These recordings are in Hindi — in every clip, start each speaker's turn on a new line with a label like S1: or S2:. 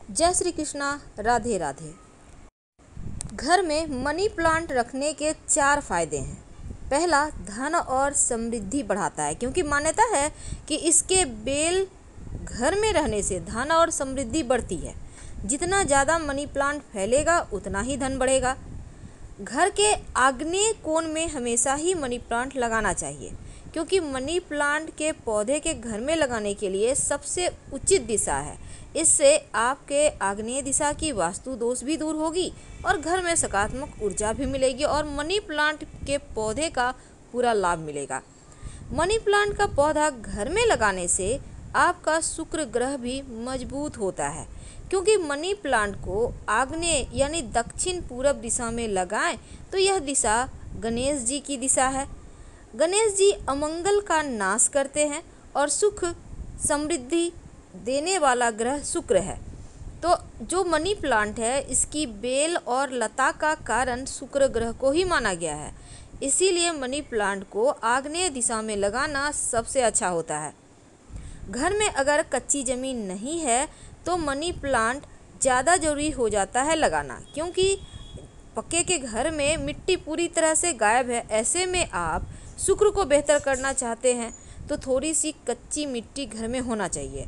S1: जय श्री कृष्णा। राधे राधे। घर में मनी प्लांट रखने के 4 फायदे हैं। पहला, धन और समृद्धि बढ़ाता है, क्योंकि मान्यता है कि इसके बेल घर में रहने से धन और समृद्धि बढ़ती है। जितना ज़्यादा मनी प्लांट फैलेगा उतना ही धन बढ़ेगा। घर के आग्नेय कोण में हमेशा ही मनी प्लांट लगाना चाहिए, क्योंकि मनी प्लांट के पौधे के घर में लगाने के लिए सबसे उचित दिशा है। इससे आपके आग्नेय दिशा की वास्तु दोष भी दूर होगी और घर में सकारात्मक ऊर्जा भी मिलेगी और मनी प्लांट के पौधे का पूरा लाभ मिलेगा। मनी प्लांट का पौधा घर में लगाने से आपका शुक्र ग्रह भी मजबूत होता है, क्योंकि मनी प्लांट को आग्नेय यानी दक्षिण पूरब दिशा में लगाएं तो यह दिशा गणेश जी की दिशा है। गणेश जी अमंगल का नाश करते हैं और सुख समृद्धि देने वाला ग्रह शुक्र है। तो जो मनी प्लांट है इसकी बेल और लता का कारण शुक्र ग्रह को ही माना गया है। इसीलिए मनी प्लांट को आग्नेय दिशा में लगाना सबसे अच्छा होता है। घर में अगर कच्ची ज़मीन नहीं है तो मनी प्लांट ज़्यादा ज़रूरी हो जाता है लगाना, क्योंकि पक्के के घर में मिट्टी पूरी तरह से गायब है। ऐसे में आप शुक्र को बेहतर करना चाहते हैं तो थोड़ी सी कच्ची मिट्टी घर में होना चाहिए।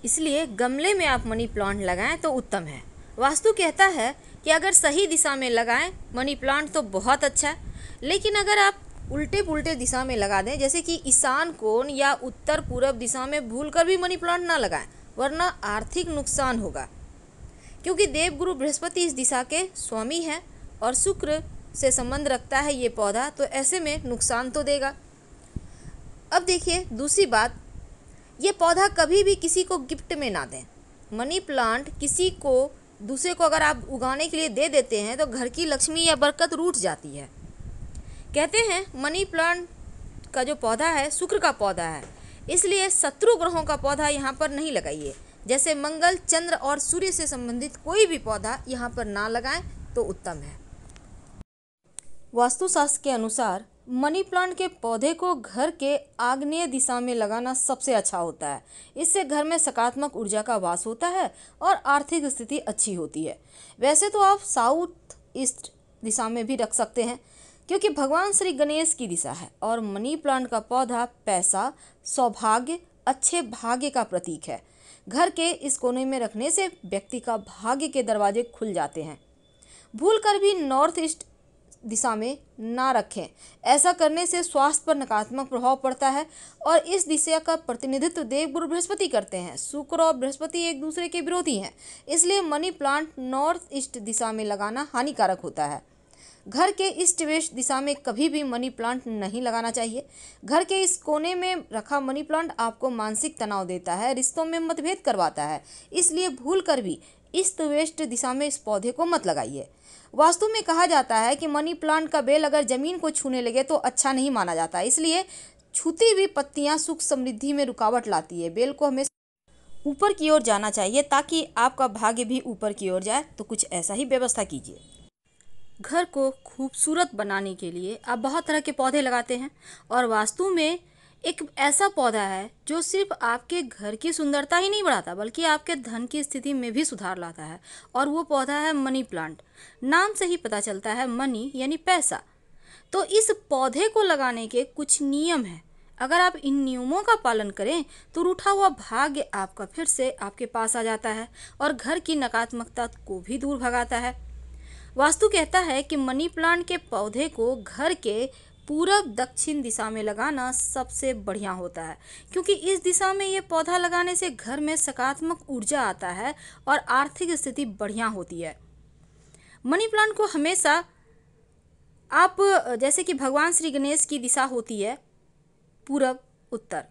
S1: इसलिए गमले में आप मनी प्लांट लगाएं तो उत्तम है। वास्तु कहता है कि अगर सही दिशा में लगाएं मनी प्लांट तो बहुत अच्छा है, लेकिन अगर आप उल्टे पुल्टे दिशा में लगा दें, जैसे कि ईशान कोण या उत्तर पूरब दिशा में भूलकर भी मनी प्लांट ना लगाएं, वरना आर्थिक नुकसान होगा, क्योंकि देवगुरु बृहस्पति इस दिशा के स्वामी हैं और शुक्र से संबंध रखता है ये पौधा, तो ऐसे में नुकसान तो देगा। अब देखिए दूसरी बात, ये पौधा कभी भी किसी को गिफ्ट में ना दें। मनी प्लांट किसी को दूसरे को अगर आप उगाने के लिए दे देते हैं तो घर की लक्ष्मी या बरकत रूठ जाती है। कहते हैं मनी प्लांट का जो पौधा है शुक्र का पौधा है, इसलिए शत्रु ग्रहों का पौधा यहाँ पर नहीं लगाइए। जैसे मंगल, चंद्र और सूर्य से संबंधित कोई भी पौधा यहाँ पर ना लगाएं तो उत्तम है। वास्तुशास्त्र के अनुसार मनी प्लांट के पौधे को घर के आग्नेय दिशा में लगाना सबसे अच्छा होता है। इससे घर में सकारात्मक ऊर्जा का वास होता है और आर्थिक स्थिति अच्छी होती है। वैसे तो आप साउथ ईस्ट दिशा में भी रख सकते हैं, क्योंकि भगवान श्री गणेश की दिशा है और मनी प्लांट का पौधा पैसा, सौभाग्य, अच्छे भाग्य का प्रतीक है। घर के इस कोने में रखने से व्यक्ति का भाग्य के दरवाजे खुल जाते हैं। भूलकर भी नॉर्थ ईस्ट दिशा में ना रखें। ऐसा करने से स्वास्थ्य पर नकारात्मक प्रभाव पड़ता है और इस दिशा का प्रतिनिधित्व देवगुरु बृहस्पति करते हैं। शुक्र और बृहस्पति एक दूसरे के विरोधी हैं, इसलिए मनी प्लांट नॉर्थ ईस्ट दिशा में लगाना हानिकारक होता है। घर के ईस्ट वेस्ट दिशा में कभी भी मनी प्लांट नहीं लगाना चाहिए। घर के इस कोने में रखा मनी प्लांट आपको मानसिक तनाव देता है, रिश्तों में मतभेद करवाता है, इसलिए भूलकर भी ईस्ट वेस्ट दिशा में इस पौधे को मत लगाइए। वास्तु में कहा जाता है कि मनी प्लांट का बेल अगर जमीन को छूने लगे तो अच्छा नहीं माना जाता, इसलिए छूती हुई पत्तियां सुख समृद्धि में रुकावट लाती है। बेल को हमेशा ऊपर की ओर जाना चाहिए ताकि आपका भाग्य भी ऊपर की ओर जाए। तो कुछ ऐसा ही व्यवस्था कीजिए। घर को खूबसूरत बनाने के लिए आप बहुत तरह के पौधे लगाते हैं और वास्तु में एक ऐसा पौधा है जो सिर्फ आपके घर की सुंदरता ही नहीं बढ़ाता बल्कि आपके धन की स्थिति में भी सुधार लाता है, और वो पौधा है मनी प्लांट। नाम से ही पता चलता है मनी यानी पैसा। तो इस पौधे को लगाने के कुछ नियम हैं। अगर आप इन नियमों का पालन करें तो रूठा हुआ भाग्य आपका फिर से आपके पास आ जाता है और घर की नकारात्मकता को भी दूर भगाता है। वास्तु कहता है कि मनी प्लांट के पौधे को घर के पूरब दक्षिण दिशा में लगाना सबसे बढ़िया होता है, क्योंकि इस दिशा में ये पौधा लगाने से घर में सकारात्मक ऊर्जा आता है और आर्थिक स्थिति बढ़िया होती है। मनी प्लांट को हमेशा आप, जैसे कि भगवान श्री गणेश की दिशा होती है पूरब उत्तर,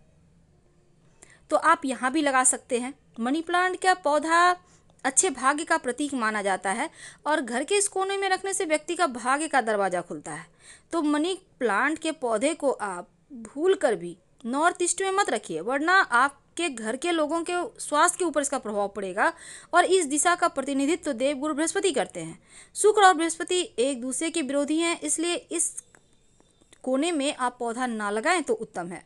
S1: तो आप यहाँ भी लगा सकते हैं। मनी प्लांट का पौधा अच्छे भाग्य का प्रतीक माना जाता है और घर के इस कोने में रखने से व्यक्ति का भाग्य का दरवाजा खुलता है। तो मनी प्लांट के पौधे को आप भूलकर भी नॉर्थ ईस्ट में मत रखिए, वरना आपके घर के लोगों के स्वास्थ्य के ऊपर इसका प्रभाव पड़ेगा। और इस दिशा का प्रतिनिधित्व देवगुरु बृहस्पति करते हैं। शुक्र और बृहस्पति एक दूसरे के विरोधी हैं, इसलिए इस कोने में आप पौधा ना लगाएं तो उत्तम है।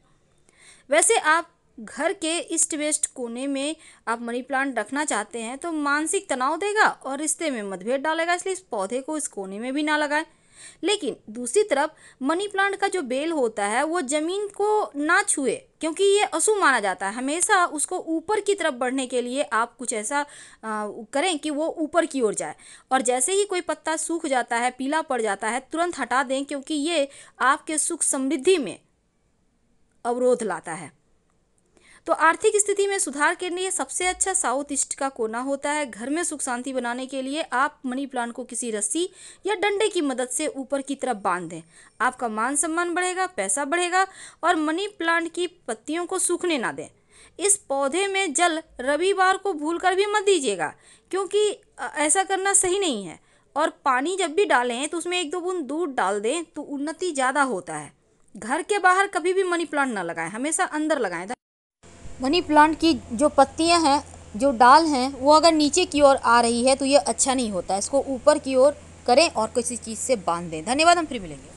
S1: वैसे आप घर के ईस्ट वेस्ट कोने में आप मनी प्लांट रखना चाहते हैं तो मानसिक तनाव देगा और रिश्ते में मतभेद डालेगा, इसलिए इस पौधे को इस कोने में भी ना लगाएं। लेकिन दूसरी तरफ मनी प्लांट का जो बेल होता है वो जमीन को ना छुए, क्योंकि ये अशुभ माना जाता है। हमेशा उसको ऊपर की तरफ बढ़ने के लिए आप कुछ ऐसा करें कि वो ऊपर की ओर जाए, और जैसे ही कोई पत्ता सूख जाता है, पीला पड़ जाता है, तुरंत हटा दें, क्योंकि ये आपके सुख समृद्धि में अवरोध लाता है। तो आर्थिक स्थिति में सुधार के लिए सबसे अच्छा साउथ ईस्ट का कोना होता है। घर में सुख शांति बनाने के लिए आप मनी प्लांट को किसी रस्सी या डंडे की मदद से ऊपर की तरफ बांध दें। आपका मान सम्मान बढ़ेगा, पैसा बढ़ेगा, और मनी प्लांट की पत्तियों को सूखने ना दें। इस पौधे में जल रविवार को भूलकर भी मत दीजिएगा, क्योंकि ऐसा करना सही नहीं है। और पानी जब भी डालें तो उसमें 1-2 बूंद दूध डाल दें तो उन्नति ज़्यादा होता है। घर के बाहर कभी भी मनी प्लांट ना लगाएं, हमेशा अंदर लगाएं। मनी प्लांट की जो पत्तियां हैं, जो डाल हैं, वो अगर नीचे की ओर आ रही है तो ये अच्छा नहीं होता है। इसको ऊपर की ओर करें और किसी चीज़ से बांध दें। धन्यवाद, हम फिर मिलेंगे।